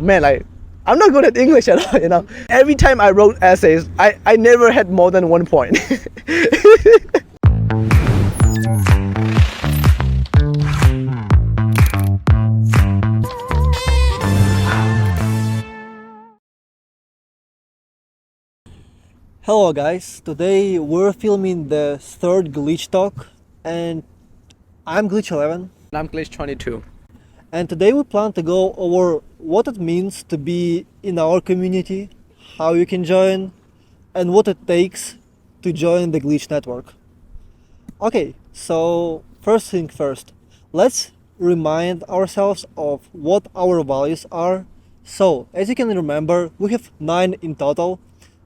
Man, like I'm not good at English at all, you know. Every time I wrote essays, I never had more than 1 point. Hello guys, today we're filming the third glitch talk and I'm glitch 11 And I'm glitch 22. and today we plan to go over what it means to be in our community, how you can join, and what it takes to join the glitch network. Okay, so first thing first, let's remind ourselves of what our values are. So, as you can remember, we have 9 in total.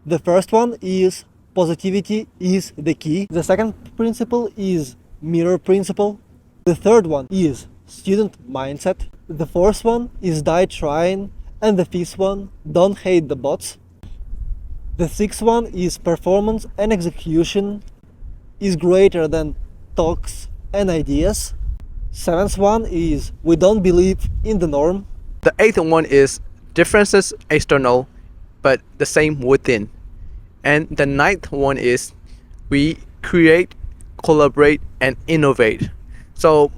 The first one is positivity is the key. The second principle is mirror principle. The third one is student mindset. The fourth one is die trying. And the fifth one, don't hate the bots. The sixth one is performance and execution is greater than talks and ideas. Seventh one is we don't believe in the norm. The 8th one is differences external, but the same within. And the 9th one is we create, collaborate, and innovate. So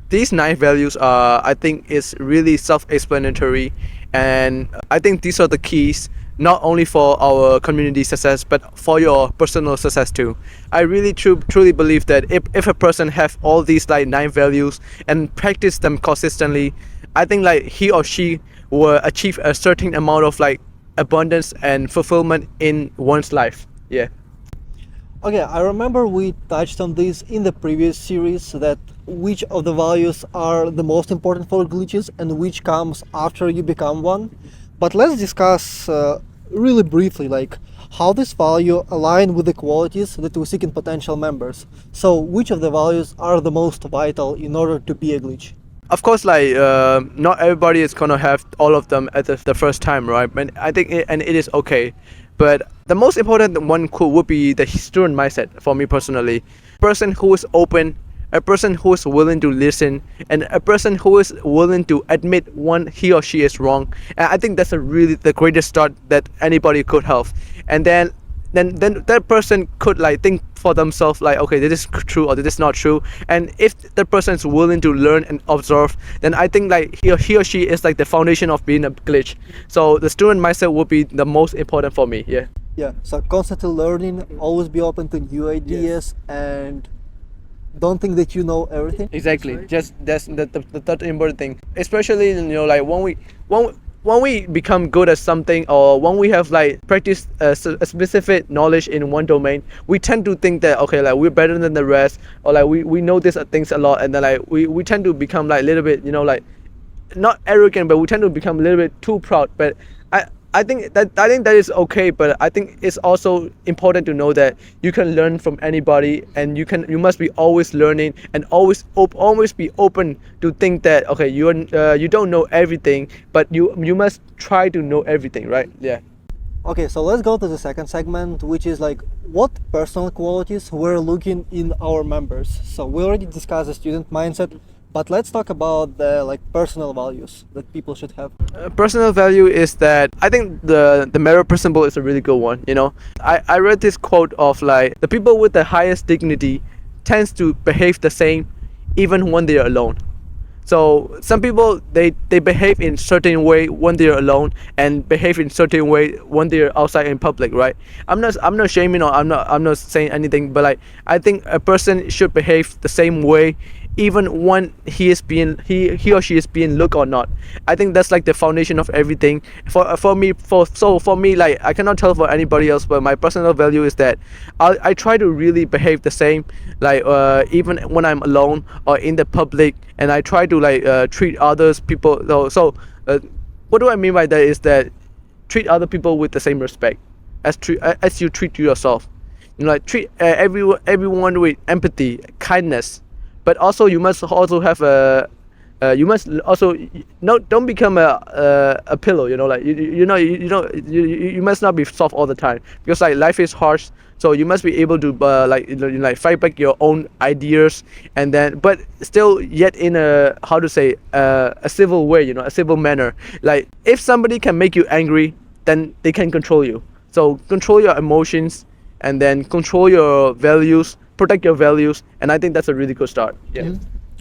these 9 values are, I think, is really self-explanatory, and I think these are the keys not only for our community success but for your personal success too. I really truly believe that if a person have all these like 9 values and practice them consistently, I think like he or she will achieve a certain amount of like abundance and fulfillment in one's life. Yeah. Okay, I remember we touched on this in the previous series, that which of the values are the most important for glitches and which comes after you become one. But let's discuss really briefly like how this value align with the qualities that we seek in potential members. So which of the values are the most vital in order to be a glitch? Of course, like not everybody is gonna have all of them at the first time, right? And I think it is okay. But the most important one would be the student mindset for me personally. A person who is open, a person who is willing to listen, and a person who is willing to admit when he or she is wrong. And I think that's really the greatest start that anybody could have. And then that person could like think for themselves like, okay, this is true or this is not true. And if that person is willing to learn and observe, then I think like he or she is like the foundation of being a glitch. So the student mindset would be the most important for me. Yeah, so constantly learning, always be open to new ideas, and don't think that you know everything. Exactly. Just that's the third important thing. Especially, you know, like when we become good at something, or when we have like practiced a specific knowledge in one domain, we tend to think that, okay, like we're better than the rest, or like we know these things a lot, and then like we tend to become like a little bit, you know, like not arrogant, but we tend to become a little bit too proud. But I think that is okay, but I think it's also important to know that you can learn from anybody, and you must be always learning and always be open to think that, okay, you don't know everything, but you must try to know everything, right? Yeah. Okay, so let's go to the second segment, which is like what personal qualities we're looking in our members. So we already discussed the student mindset, but let's talk about the like personal values that people should have. Personal value is that I think the mirror principle is a really good one. You know, I read this quote of like the people with the highest dignity tends to behave the same even when they are alone. So some people they behave in certain way when they're alone and behave in certain way when they're outside in public, right? I'm not shaming, or I'm not saying anything, but like I think a person should behave the same way even when he or she is being looked or not. I think that's like the foundation of everything. For me, like I cannot tell for anybody else, but my personal value is that I try to really behave the same, like even when I'm alone or in the public, and I try to like treat others people. What do I mean by that is that treat other people with the same respect as you treat yourself. You know, like treat everyone with empathy, kindness. But also you must also have You must also no don't become a pillow, you know, like you must not be soft all the time, because like life is harsh. So you must be able to like fight back your own ideas, and then but still yet in a, how to say, a civil way, you know, a civil manner. Like if somebody can make you angry, then they can control you. So control your emotions, and then control your values, protect your values, and I think that's a really good start. Yeah.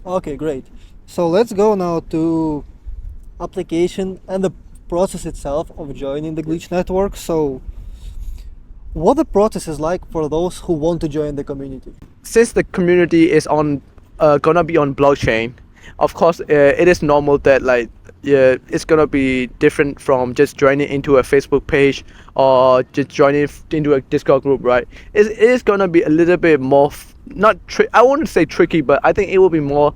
Okay, great. So let's go now to application and the process itself of joining the Glitch network. So what the process is like for those who want to join the community? Since the community is on gonna be on blockchain, of course it is normal that like, yeah, it's gonna be different from just joining into a Facebook page or just joining into a Discord group, right? It is gonna be a little bit more I wouldn't say tricky, but I think it will be more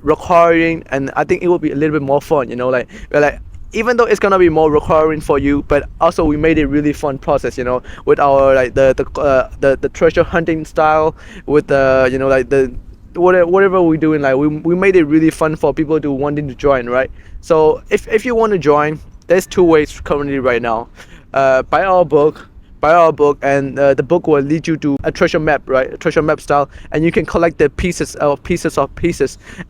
requiring, and I think it will be a little bit more fun, you know, like even though it's gonna be more requiring for you, but also we made it really fun process, you know, with our like the treasure hunting style, with the, you know, like the whatever we're doing, like we made it really fun for people to wanting to join, right? So if you want to join, there's two ways currently right now. Buy our book, and the book will lead you to a treasure map, right? A treasure map style, and you can collect the pieces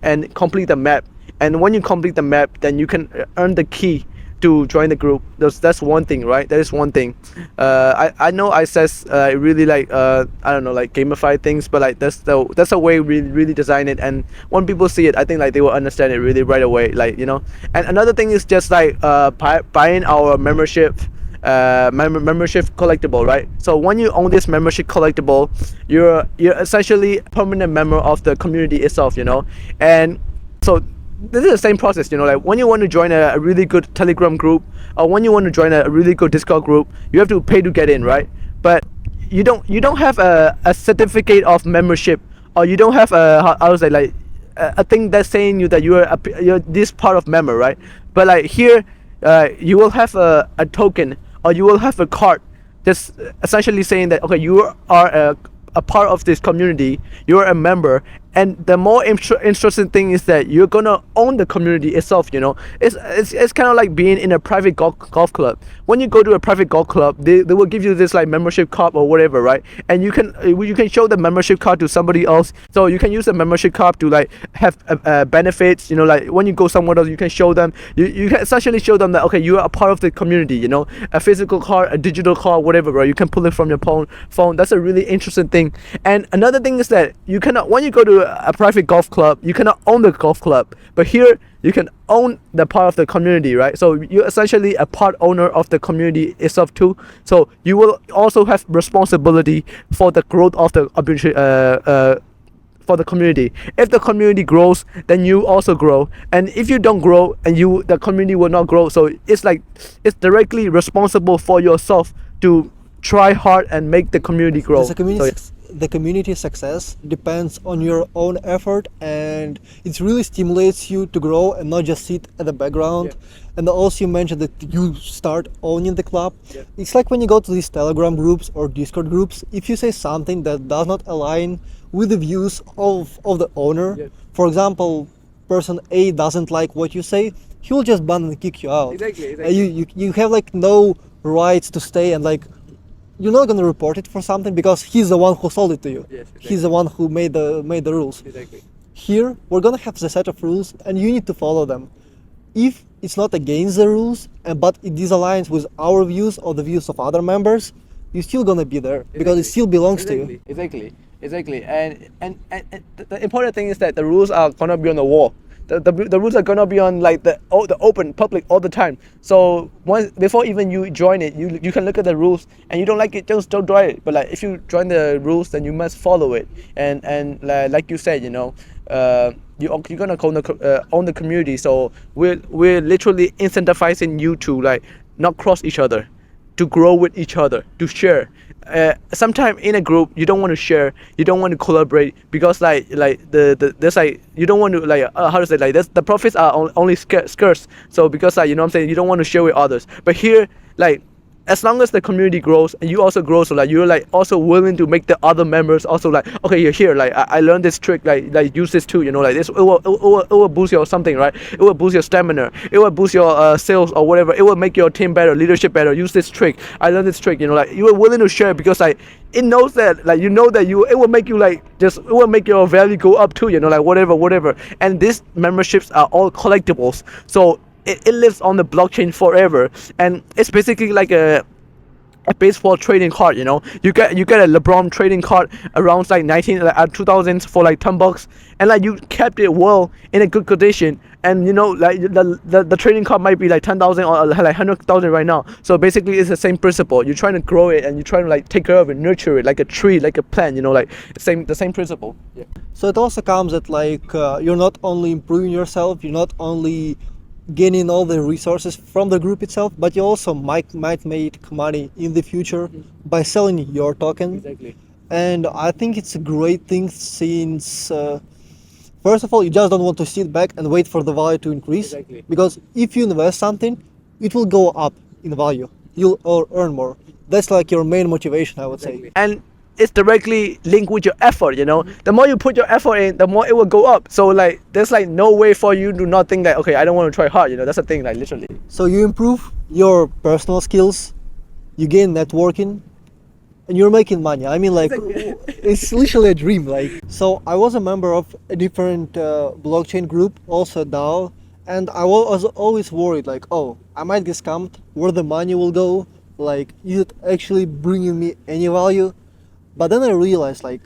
and complete the map. And when you complete the map, then you can earn the key to join the group. That's one thing, right? That is one thing. I know I says really like I don't know, like gamify things, but like that's the way we really design it. And when people see it, I think like they will understand it really right away, like, you know. And another thing is just like buying our membership collectible, right? So when you own this membership collectible, you're essentially a permanent member of the community itself, you know. And so this is the same process, you know, like when you want to join a really good Telegram group, or when you want to join a really good Discord group, you have to pay to get in, right? But you don't have a certificate of membership, or you don't have I would say like a thing that's saying you that you're this part of member, right? But like here, you will have a token, or you will have a card just essentially saying that, okay, you are a part of this community, you're a member. And the more interesting thing is that you're gonna own the community itself, you know. It's kind of like being in a private golf club. When you go to a private golf club, they will give you this like membership card or whatever, right? And you can show the membership card to somebody else. So you can use the membership card to like have benefits, you know, like when you go somewhere else, you can show them, you can essentially show them that, okay, you are a part of the community, you know. A physical card, a digital card, whatever, right? You can pull it from your phone. That's a really interesting thing. And another thing is that you cannot, when you go to a private golf club, you cannot own the golf club, but here you can own the part of the community, right? So you're essentially a part owner of the community itself too. So you will also have responsibility for the growth of the for the community. If the community grows, then you also grow, and if you don't grow, and the community will not grow. So it's like it's directly responsible for yourself to try hard and make the community grow. The community success depends on your own effort, and it really stimulates you to grow and not just sit at the background. Yeah. And also you mentioned that you start owning the club. Yeah. It's like when you go to these Telegram groups or Discord groups, if you say something that does not align with the views of the owner, Yeah. for example, person A doesn't like what you say, he will just ban and kick you out. Exactly. You have like no rights to stay, and like you're not gonna report it for something because he's the one who sold it to you. Yes, exactly. He's the one who made the rules. Exactly. Here we're gonna have the set of rules, and you need to follow them. If it's not against the rules, but it disaligns with our views or the views of other members, you're still gonna be there because it still belongs to you. Exactly. And the important thing is that the rules are gonna be on the wall. The rules are gonna be on like the open public all the time. So once before even you join it, you can look at the rules, and you don't like it, just don't join it. But like if you join the rules, then you must follow it. And like you said, you know, you're gonna own the community. So we're literally incentivizing you to like not cross each other, to grow with each other, to share. Sometimes in a group you don't want to share, you don't want to collaborate, because like there's like you don't want to like how to say, like the profits are only scarce. So because like, you know what I'm saying, you don't want to share with others. But here, like as long as the community grows and you also grow, so like you're like also willing to make the other members also like, okay, you're here, like I learned this trick, like use this too, you know, like this it will boost your something, right? It will boost your stamina, it will boost your sales or whatever, it will make your team better, leadership better. Use this trick, I learned this trick, you know, like you are willing to share because like it knows that like you know that it will make you like just it will make your value go up too, you know, like whatever. And these memberships are all collectibles, so it lives on the blockchain forever, and it's basically like a baseball trading card, you know. You get a LeBron trading card around like 2000s for like $10, and like you kept it well in a good condition, and you know like the trading card might be like 10,000 or like 100,000 right now. So basically it's the same principle. You're trying to grow it and you're trying to like take care of it, nurture it like a tree, like a plant, you know, like the same principle. Yeah. So it also comes that like you're not only improving yourself, you're not only gaining all the resources from the group itself, but you also might make money in the future by selling your token. Exactly. And I think it's a great thing since first of all, you just don't want to sit back and wait for the value to increase. Exactly. Because if you invest something, it will go up in value. You'll earn more. That's like your main motivation, I would say. And it's directly linked with your effort, you know. The more you put your effort in, the more it will go up. So like there's like no way for you to not think that, okay, I don't want to try hard, you know. That's the thing, like literally. So you improve your personal skills, you gain networking, and you're making money. I mean, like, it's literally a dream. Like, so I was a member of a different blockchain group, also DAO, and I was always worried, like, oh, I might get scammed. Where the money will go? Like, is it actually bringing me any value? But then I realized, like,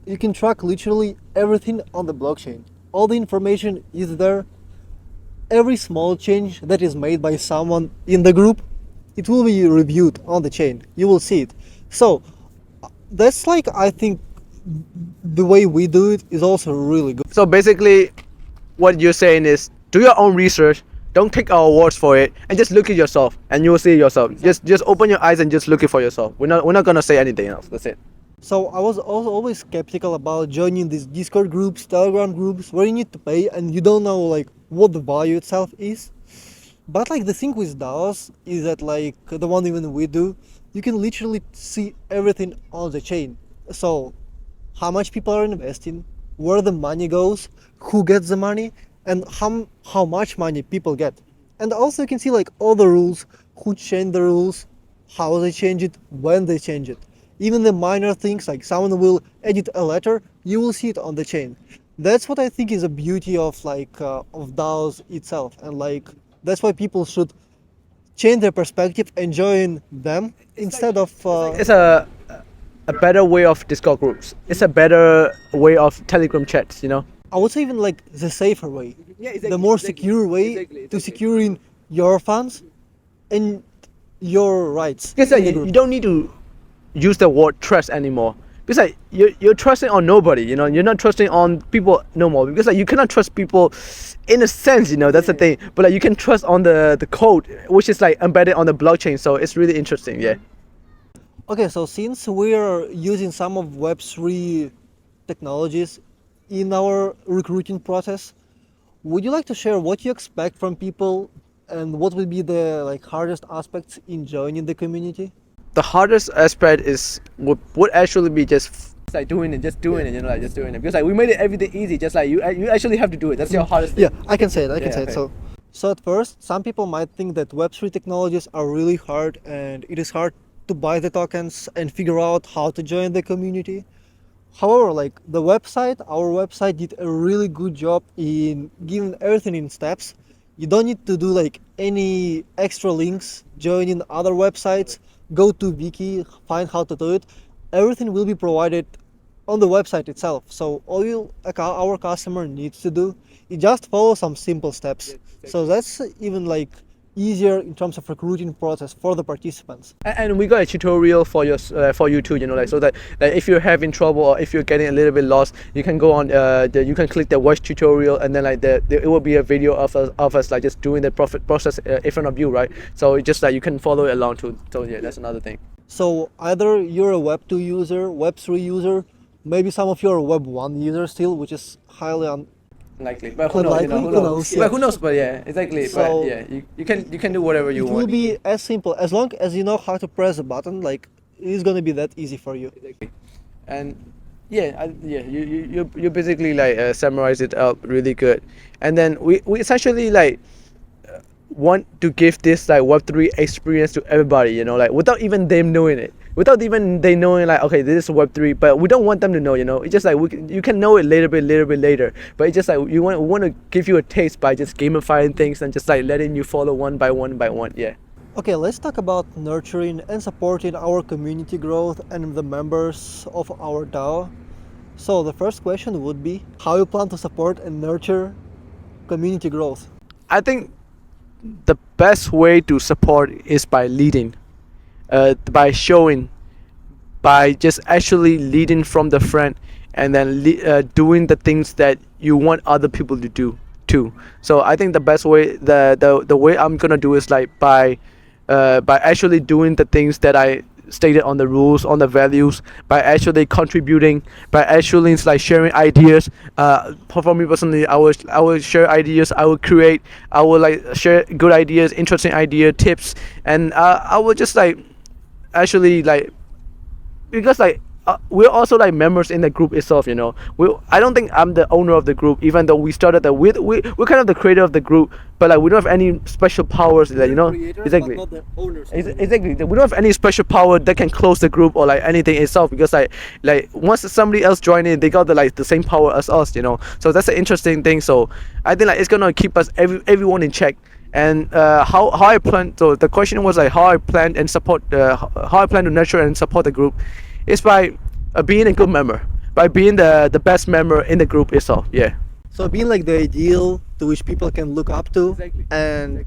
you can track literally everything on the blockchain. All the information is there. Every small change that is made by someone in the group, it will be reviewed on the chain. You will see it. So that's like, I think the way we do it is also really good. So basically what you're saying is do your own research, don't take our words for it, and just look at yourself and you will see yourself. Just open your eyes and just look it for yourself. We're not gonna say anything else. That's it. So I was also always skeptical about joining these Discord groups, Telegram groups, where you need to pay and you don't know like what the value itself is. But like the thing with DAOs is that like the one even we do, you can literally see everything on the chain. So how much people are investing, where the money goes, who gets the money, and how much money people get. And also you can see like all the rules, who change the rules, how they change it, when they change it. Even the minor things, like someone will edit a letter, you will see it on the chain. That's what I think is a beauty of like of DAOs itself, and like that's why people should change their perspective and join them instead of. It's a better way of Discord groups. It's a better way of Telegram chats, you know. I would say even like the safer way, Yeah, exactly, the more exactly, secure way exactly. to securing your funds and your rights. Because in the like, group. you don't need to use the word trust anymore. Because like you're trusting on nobody, you know. You're not trusting on people no more. Because like you cannot trust people, in a sense, you know. That's the thing. But like you can trust on the code, which is like embedded on the blockchain. So it's really interesting. Yeah. Okay, so since we are using some of Web3 technologies in our recruiting process, would you like to share what you expect from people and what would be the like hardest aspects in joining the community? The hardest aspect is would actually be just like doing it, you know, like just doing it. Because like we made it everything easy. Just like you actually have to do it. That's your hardest thing. Yeah, I can say it. I can Yeah, say it. okay. So at first, some people might think that Web3 technologies are really hard and it is hard to buy the tokens and figure out how to join the community. However, like our website did a really good job in giving everything in steps. You don't need to do like any extra links, joining other websites, go to wiki, find how to do it. Everything will be provided on the website itself. So our customer needs to do is just follow some simple steps. So that's even like easier in terms of recruiting process for the participants. And we got a tutorial for you too, you know, like so that if you're having trouble or if you're getting a little bit lost, you can go on you can click the watch tutorial, and then like it will be a video of us like just doing the process in front of you, right? So it's just like you can follow it along too. So yeah, that's another thing. So either you're a Web 2 user, Web 3 user, maybe some of you are Web 1 users still, which is highly Likely, but who knows? Unlikely, who knows, yeah. But who knows? But yeah, exactly. So- but yeah, you can do whatever you It want. will be as simple as long as you know how to press a button. Like it's gonna be that easy for you. Exactly. And you basically like summarize it up really good. And then we essentially like want to give this like Web3 experience to everybody, you know, like without even them knowing it, without even they knowing like, okay, this is Web3, but we don't want them to know, you know. It's just like you can know it little bit later, but it's just like we want to give you a taste by just gamifying things and just like letting you follow one by one by one. Yeah. Okay, let's talk about nurturing and supporting our community growth and the members of our DAO. So the first question would be how you plan to support and nurture community growth. I think the best way to support is by leading, by showing, by just actually leading from the front, and then doing the things that you want other people to do too. So I think the best way, the way I'm gonna do is like by actually doing the things that I stated on the rules, on the values, by actually contributing, by actually like sharing ideas. For me personally, I will share ideas, I will create, I will like share good ideas, interesting idea, tips, and I will just like actually like, because like we're also like members in the group itself, you know. I don't think I'm the owner of the group, even though we started that we're kind of the creator of the group, but like we don't have any special powers that, you know. Exactly. But not the owners. Exactly. We don't have any special power that can close the group or like anything itself, because like once somebody else join in, they got the same power as us, you know. So that's an interesting thing. So I think like it's gonna keep us everyone in check. And how I plan. So the question was like how I plan and support how I plan to nurture and support the group is by being a good member, by being the best member in the group itself. Yeah. So being like the ideal to which people can look up to Exactly. and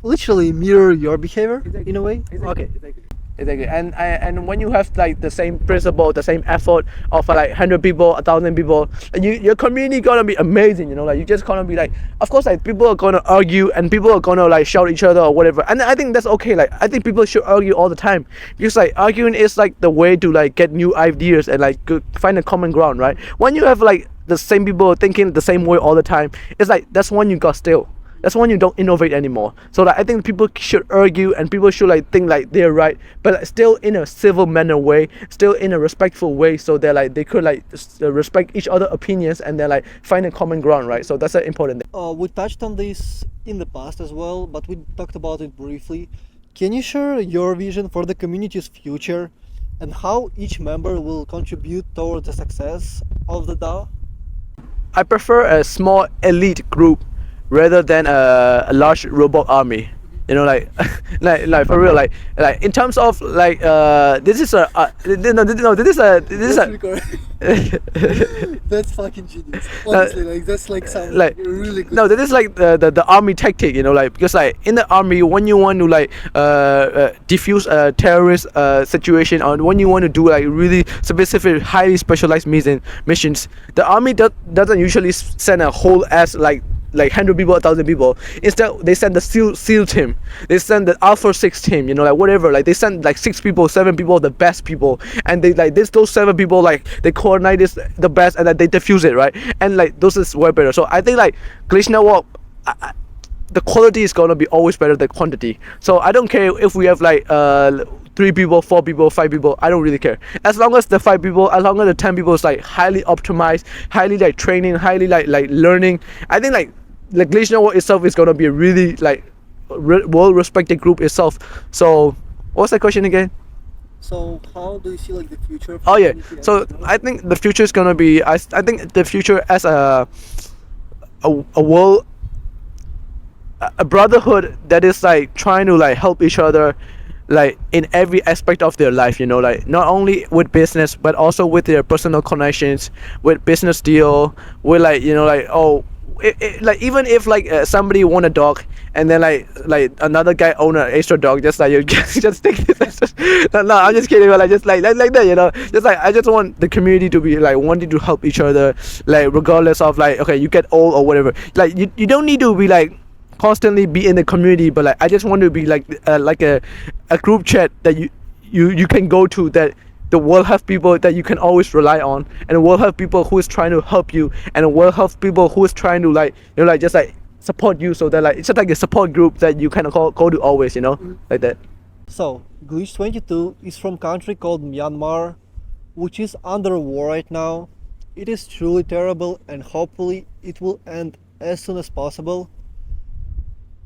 literally mirror your behavior in a way. Okay. Exactly. And when you have like the same principle, the same effort of like 100 people, 1,000 people, and your community gonna be amazing, you know. Like you just gonna be like, of course, like people are gonna argue and people are gonna like shout at each other or whatever, and I think that's okay. Like I think people should argue all the time, because like arguing is like the way to like get new ideas and like find a common ground, right? When you have like the same people thinking the same way all the time, it's like that's when you got still. That's when you don't innovate anymore. So like, I think people should argue and people should like think like they're right, but like, still in a civil manner way, still in a respectful way, so they're like they could like respect each other opinions and then like find a common ground, right? So that's an important thing. We touched on this in the past as well, but we talked about it briefly. Can you share your vision for the community's future and how each member will contribute towards the success of the DAO? I prefer a small elite group rather than a large robot army. You know, like like for real, like in terms of like this is a That's fucking genius. Honestly, like that's like sounds like really good. no, that is like the army tactic, you know, like because like in the army, when you want to like defuse a terrorist situation, or when you want to do like really specific highly specialized missions, the army doesn't usually send a whole ass like 100 people, 1,000 people. Instead, they send the SEAL team. They send the Alpha 6 team. You know, like whatever. Like they send like 6 people, 7 people, the best people, and they like those 7 people like they coordinate this the best, and then they defuse it, right? And like those is way better. So I think like Glitch Network, the quality is gonna be always better than quantity. So I don't care if we have like 3 people, 4 people, 5 people. I don't really care. As long as the 5 people, as long as the 10 people is like highly optimized, highly like training, highly like learning. I think like Glitch Network itself is gonna be a really like well-respected group itself. So what's that question again? So how do you see like the future of Oh yeah. community as So a DAO? I think the future is gonna be. I think the future as a world, a brotherhood that is like trying to like help each other like in every aspect of their life, you know, like not only with business but also with their personal connections, with business deal, with like, you know, like like even if like somebody want a dog and then like another guy own an extra dog, just like you just take this. No, I'm just kidding, but like just like that, you know, just like I just want the community to be like wanting to help each other, like regardless of like, okay, you get old or whatever, like you don't need to be like constantly be in the community, but like I just want to be like a group chat that you can go to, that the world have people that you can always rely on, and the world have people who is trying to help you, and the world have people who is trying to like, you know, like just like support you, so that like it's just like a support group that you kind of go to always, you know, like that. So, Glitch 22 is from country called Myanmar, which is under war right now. It is truly terrible and hopefully it will end as soon as possible.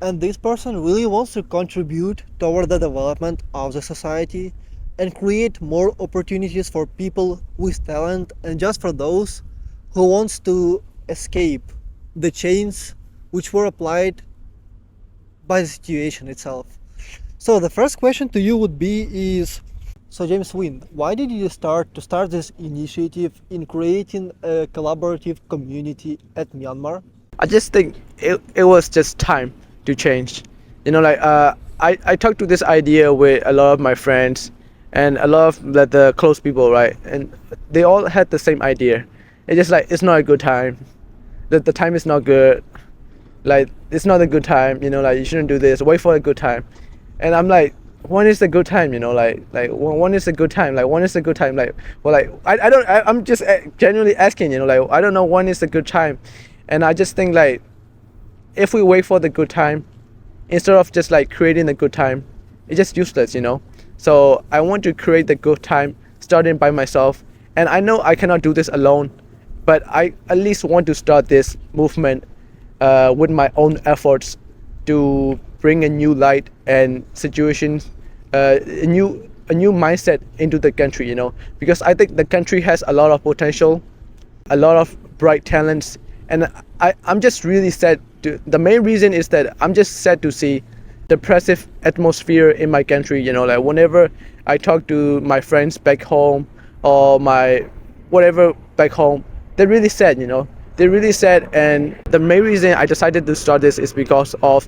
And this person really wants to contribute toward the development of the society and create more opportunities for people with talent and just for those who wants to escape the chains which were applied by the situation itself. So the first question to you would be is, so James Wind, why did you start this initiative in creating a collaborative community at Myanmar? I just think it was just time to change. You know, like I talked to this idea with a lot of my friends and a lot of the close people, right? And they all had the same idea. It's just like it's not a good time. The time is not good. Like it's not a good time. You know, like you shouldn't do this. Wait for a good time. And I'm like, when is a good time? You know, like when is a good time? Like when is a good time? Like well, like I'm just genuinely asking. You know, like I don't know when is a good time. And I just think like if we wait for the good time instead of just like creating the good time, it's just useless, you know. So I want to create the good time starting by myself, and I know I cannot do this alone, but I at least want to start this movement with my own efforts to bring a new light and situations, a new mindset into the country, you know, because I think the country has a lot of potential, a lot of bright talents, and I'm just really sad to, the main reason is that I'm just sad to see depressive atmosphere in my country, you know, like whenever I talk to my friends back home or my whatever back home, they're really sad, you know, they're really sad. And the main reason I decided to start this is because of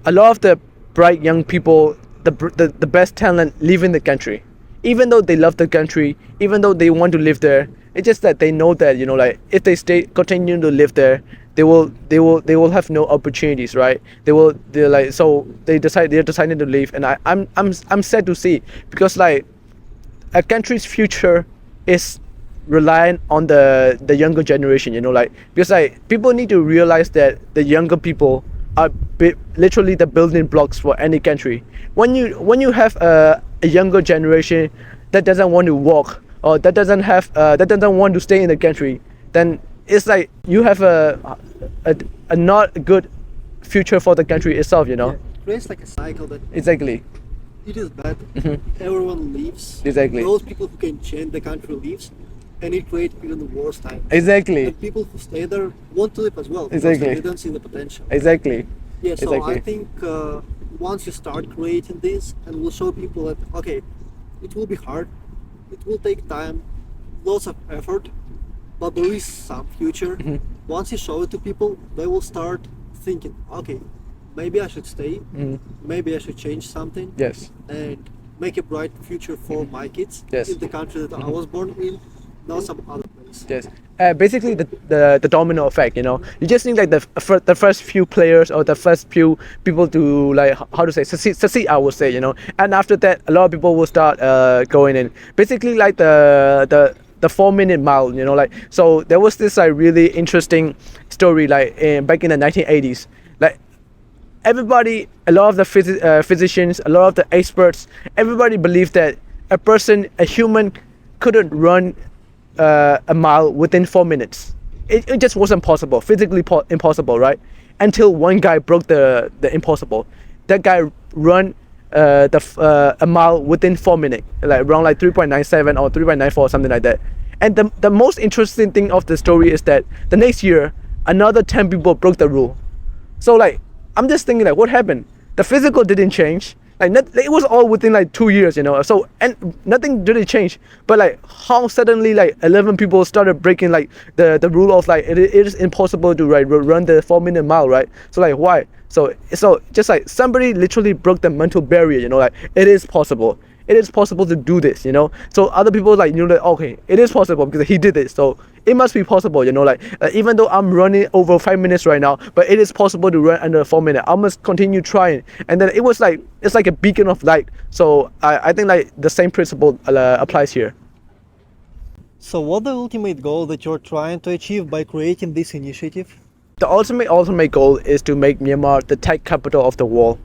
a lot of the bright young people, the best talent leaving the country, even though they love the country, even though they want to live there. It's just that they know that, you know, like if they continue to live there, they will have no opportunities, right? They're like, so they're deciding to leave. And I'm sad to see, because like a country's future is reliant on the younger generation, you know, like because like people need to realize that the younger people are literally the building blocks for any country. When you have a younger generation that doesn't want to work, or that doesn't want to stay in the country, then it's like you have a not good future for the country itself, you know. Yeah, it creates like a cycle that Exactly. it is bad. Mhm. Everyone leaves. Exactly. Those people who can change the country leaves, and it creates even worse time. Exactly. The people who stay there want to live as well. Because Exactly. they don't see the potential. Exactly. Yeah, so Exactly. I think once you start creating this, and we'll show people that okay, it will be hard, it will take time, lots of effort, but there is some future. Mhm. Once you show it to people, they will start thinking, okay, maybe I should stay, Mhm. maybe I should change something, Yes. and make a bright future for my kids Yes. in the country that I was born in, not some other place. Yes. Basically, the domino effect. You know, you just need like the first few players or the first few people to like how to say succeed. I would say, you know, and after that, a lot of people will start going in. Basically, like the 4 minute mile. You know, like so there was this like really interesting story like back in the 1980s. Like everybody, a lot of the physicians, a lot of the experts, everybody believed that a human, couldn't run a mile within 4 minutes. It just wasn't possible, physically impossible, right? Until one guy broke the impossible. That guy run a mile within 4 minutes, like around like 3.97 or 3.94, something like that. And the most interesting thing of the story is that the next year, another 10 people broke the rule. So like, I'm just thinking like, what happened? The physical didn't change. Like it was all within like 2 years, you know. So and nothing really changed. But like how suddenly like 11 people started breaking like the rule of like it is impossible to run the 4 minute mile, right? So like why? So just like somebody literally broke the mental barrier, you know. Like it is possible. It is possible to do this, you know. So other people like, you know, like, okay, it is possible because he did it, so it must be possible, you know. Like even though I'm running over 5 minutes right now, but it is possible to run under 4 minutes. I must continue trying. And then it was like it's like a beacon of light. So I think like the same principle applies here. So what's the ultimate goal that you're trying to achieve by creating this initiative? The ultimate goal is to make Myanmar the tech capital of the world.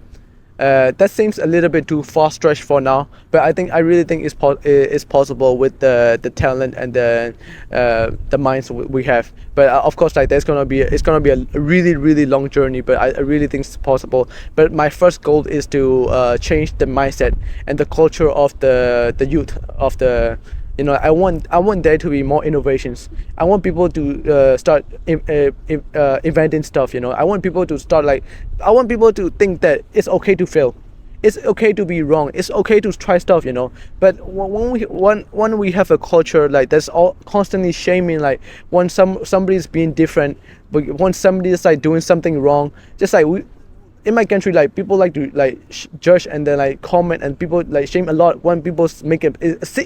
That seems a little bit too far stretched for now, but I really think it's possible with the talent and the minds we have. But of course, like it's gonna be a really long journey. But I really think it's possible. But my first goal is to change the mindset and the culture of the youth of the. I want there to be more innovations. I want people to start inventing stuff. I want people to start I want people to think that it's okay to fail. It's okay to be wrong. It's okay to try stuff. But when we have a culture like that's all constantly shaming, like when somebody's being different, but when somebody's like doing something wrong, just like we in my country, like people like to judge and then like comment, and people like shame a lot when people make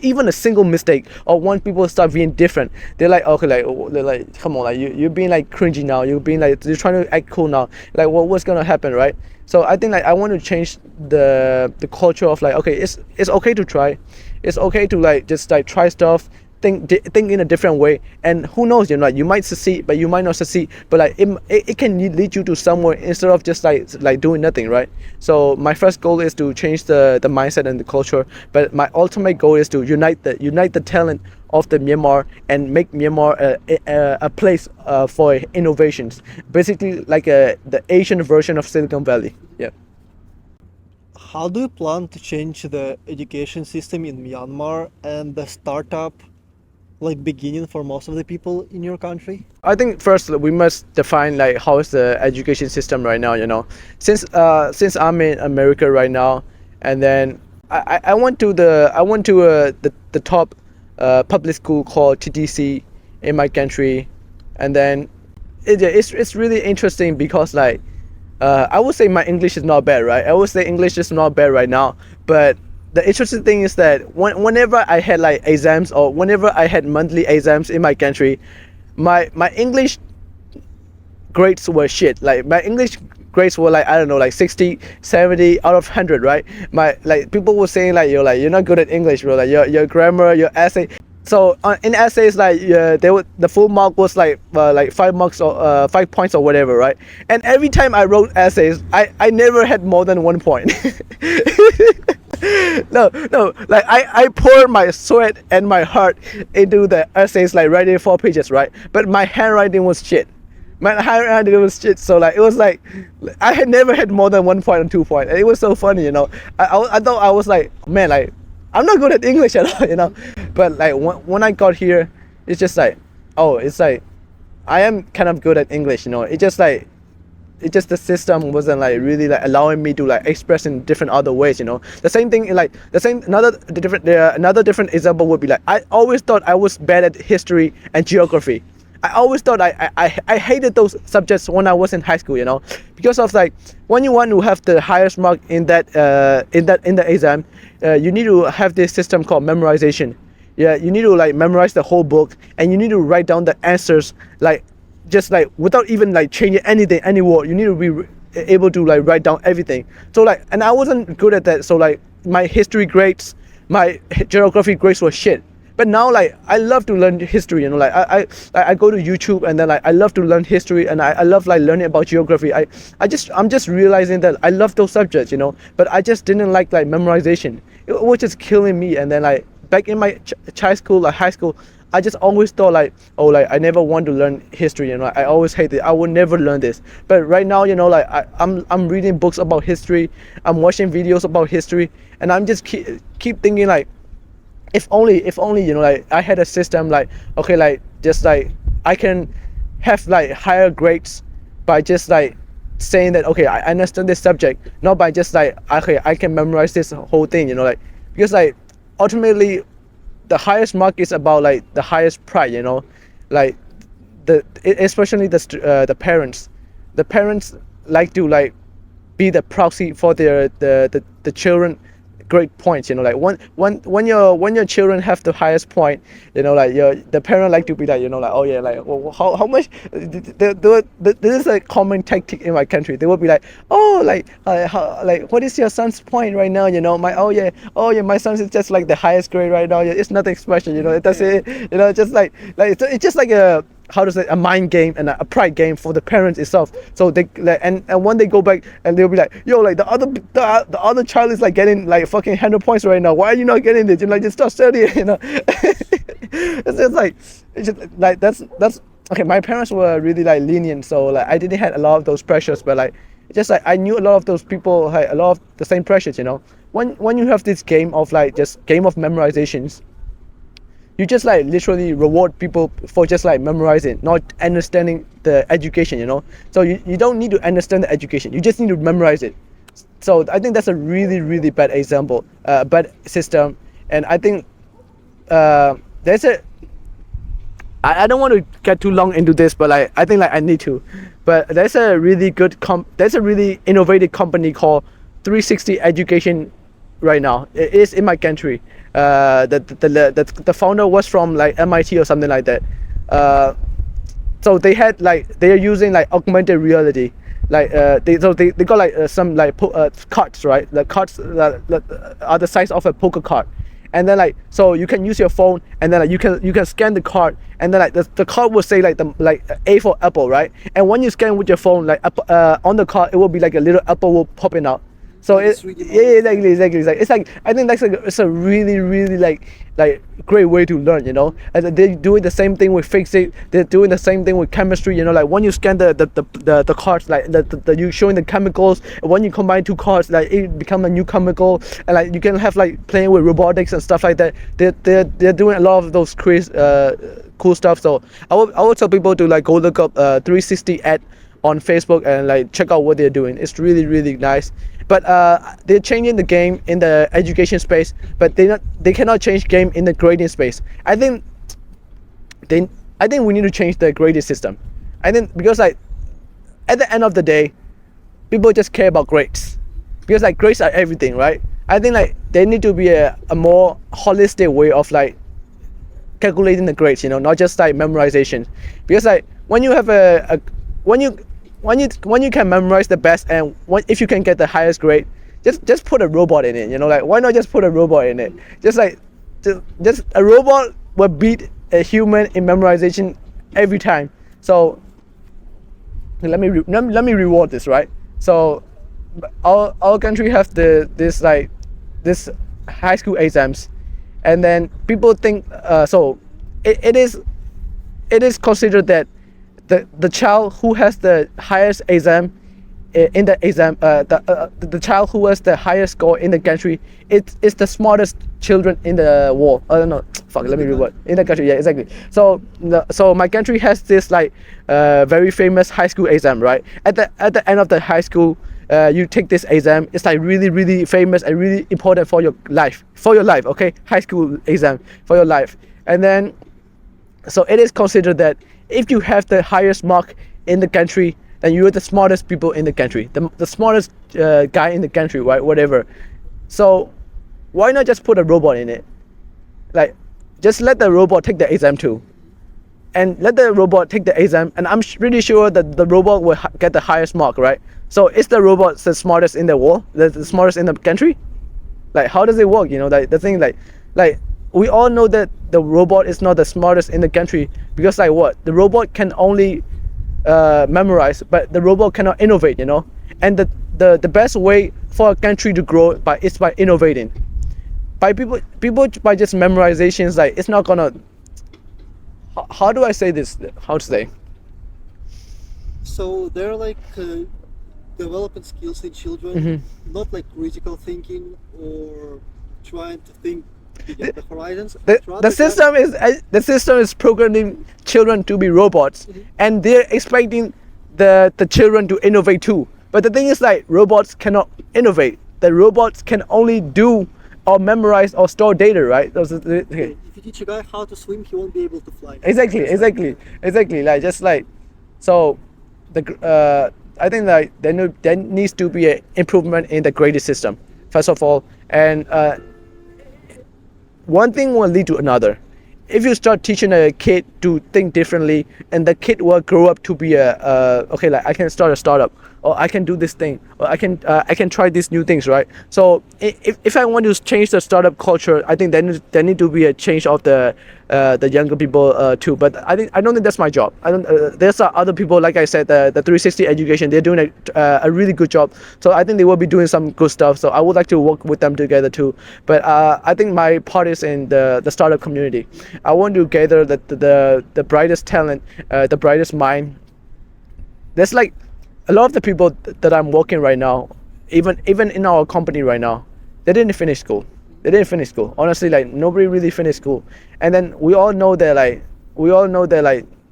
even a single mistake, or when people start being different. They're like, okay, they're like, come on, like you're being like cringy now. You're being like, you're trying to act cool now. Like what's gonna happen, right? So I think like I want to change the culture of like, okay, it's okay to try. It's okay to like just like try stuff. Think in a different way, and who knows, like you might succeed but you might not succeed, but like it can lead you to somewhere instead of just like doing nothing, right? So my first goal is to change the mindset and the culture, but my ultimate goal is to unite the talent of the Myanmar and make Myanmar a place for innovations, basically like the Asian version of Silicon Valley. Yeah. How do you plan to change the education system in Myanmar and the startup like beginning for most of the people in your country? I think first we must define like how is the education system right now. Since I'm in America right now, and then I went to the top public school called TTC in my country, and then it's really interesting because like I would say my English is not bad, right? I would say English is not bad right now, but the interesting thing is that whenever I had like exams, or whenever I had monthly exams in my country, my English grades were shit. Like my English grades were like, I don't know, like 60, 70 out of 100, right? My like people were saying like you're not good at English, bro. Like your grammar, your essay. So in essays, like the full mark was like 5 marks or 5 points or whatever, right? And every time I wrote essays, I never had more than 1 point. No, like I poured my sweat and my heart into the essays, like writing 4 pages, right? But my handwriting was shit. My handwriting was shit. So like it was like I had never had more than 1 point or 2 point, and it was so funny, I thought I was like, man, like I'm not good at English at all, But like when I got here, it's just like, oh, it's like I am kind of good at English, It just the system wasn't like really like allowing me to like express in different other ways, The same thing, like another different example would be like I always thought I was bad at history and geography. I always thought I hated those subjects when I was in high school, because of like when you want to have the highest mark in the exam, you need to have this system called memorization. Yeah, you need to like memorize the whole book, and you need to write down the answers like just like without even like changing anything, any word. You need to be able to like write down everything. So like, and I wasn't good at that. So like my history grades, my geography grades were shit. But now like I love to learn history, like I go to YouTube, and then like I love to learn history, and I love like learning about geography. I'm just realizing that I love those subjects, but I just didn't like memorization. It was just killing me. And then like back in my high school, I just always thought like, oh, like I never want to learn history, I always hate it. I would never learn this. But right now, like I'm reading books about history, I'm watching videos about history, and I'm just keep thinking like, if only, like I had a system like, okay, like just like I can have like higher grades by just like saying that, okay, I understand this subject, not by just like, okay, I can memorize this whole thing, like, because like ultimately the highest mark is about like the highest pride, like especially the parents. The parents like to like be the proxy for the children grade points. You know, like when your children have the highest point, you know, like the parent like to be like, you know, like, oh yeah, like, well, how much. This is a common tactic in my country. They will be like, oh, like what is your son's point right now? You know, oh yeah, my son's is just like the highest grade right now. Yeah, it's nothing special. You know, it doesn't. You know, just like it's just like a, how to say, a mind game and a pride game for the parents itself. So they like, and when they go back and they'll be like, yo, like the other child is like getting like fucking 100 points right now. Why are you not getting it? You know, like, just start studying. You know, it's just like, that's okay. My parents were really like lenient, so like I didn't have a lot of those pressures, but like it's just like I knew a lot of those people had a lot of the same pressures. You know, when you have this game of like just game of memorizations, you just like literally reward people for just like memorizing, not understanding the education, you know. So you don't need to understand the education, you just need to memorize it. So I think that's a really, really bad example, bad system. And I think there's a, I don't want to get too long into this, but like I think like I need to. But there's a really good there's a really innovative company called 360 Education right now. It is in my country. The founder was from like MIT or something like that. So they had like, they are using like augmented reality. Like they got like some like cards, right? The cards that are the size of a poker card. And then like, so you can use your phone, and then like you can scan the card, and then like the card will say like A for apple, right? And when you scan with your phone, like on the card, it will be like a little apple will popping out. So exactly. It's like, I think that's like, it's a really, really like great way to learn, you know. And they're doing the same thing with physics. They're doing the same thing with chemistry, you know. Like when you scan the cards, like you showing the chemicals. And when you combine two cards, like it become a new chemical. And like you can have like playing with robotics and stuff like that. They're doing a lot of those cool stuff. So I would tell people to like go look up 360 Ed on Facebook and like check out what they're doing. It's really, really nice. But they're changing the game in the education space, but they cannot change game in the grading space. I think we need to change the grading system. I think because like at the end of the day, people just care about grades, because like grades are everything, right? I think like there need to be a more holistic way of like calculating the grades, you know, not just like memorization. Because like when you have when you can memorize the best, and if you can get the highest grade, just put a robot in it, you know. Like why not just put a robot in it? Just a robot will beat a human in memorization every time. So let me reward this, right? So our country have this high school exams, and then people think so it is considered that the child who has the highest exam in the exam, the child who has the highest score in the country, it's the smartest children in the world. I don't know. Fuck. Let me reword. In the country, yeah, exactly. So my country has this like very famous high school exam, right? At the end of the high school, you take this exam. It's like really, really famous and really important for your life. Okay, high school exam for your life. And then, so it is considered that if you have the highest mark in the country, then you're the smartest people in the country, the smartest guy in the country, right? Whatever. So why not just put a robot in it? Like, just let the robot take the exam too, and let the robot take the exam, and I'm really sure that the robot will get the highest mark, right? So is the robot the smartest in the world, the smartest in the country? Like, how does it work? You know, like the thing, like we all know that the robot is not the smartest in the country, because like what, the robot can only memorize, but the robot cannot innovate, you know. And the best way for a country to grow is by innovating. By people by just memorizations, like it's not gonna, how do I say this, how to say, So they're like developing skills in children, not like critical thinking or trying to think beyond the horizons. The system is programming children to be robots, and they're expecting the children to innovate too. But the thing is, like, robots cannot innovate. The robots can only do or memorize or store data, right? Okay. If you teach a guy how to swim, he won't be able to fly. Exactly. Like, just like, so I think like there needs to be an improvement in the grading system. first of all, and one thing will lead to another. If you start teaching a kid to think differently, and the kid will grow up to be okay, like I can start a startup, or I can do this thing, or I can try these new things, right? So if I want to change the startup culture, I think there need to be a change of the younger people too. But I don't think that's my job. I don't. There's other people, like I said, the 360 education. They're doing a really good job. So I think they will be doing some good stuff. So I would like to work with them together too. But I think my part is in the startup community. I want to gather the brightest talent, the brightest mind. There's like a lot of the people that I'm working right now, even in our company right now, they didn't finish school. They didn't finish school. Honestly, like nobody really finished school. And then we all know that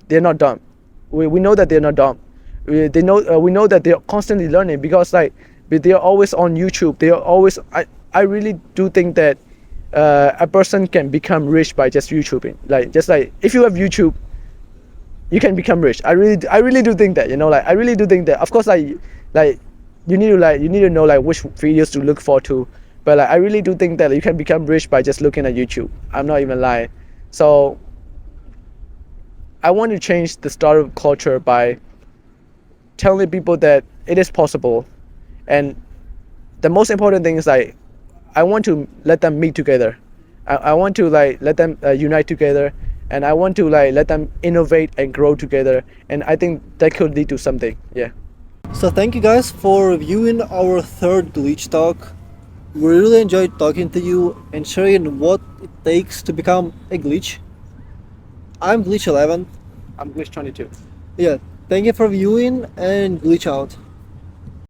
they're not dumb. We know that they're not dumb. We know that they're constantly learning, because like they're always on YouTube. They are always. I really do think that a person can become rich by just YouTubing. Like just like if you have YouTube, you can become rich. I really do think that, like I really do think that. Of course, like you need to know like which videos to look for to, but like I really do think that you can become rich by just looking at YouTube. I'm not even lying. So I want to change the startup culture by telling people that it is possible, and the most important thing is like I want to let them meet together. I want to like let them unite together, and I want to like let them innovate and grow together, and I think that could lead to something. Yeah. So thank you guys for viewing our third glitch talk. We really enjoyed talking to you and sharing what it takes to become a glitch. I'm Glitch 11. I'm Glitch 22. Yeah, thank you for viewing and glitch out.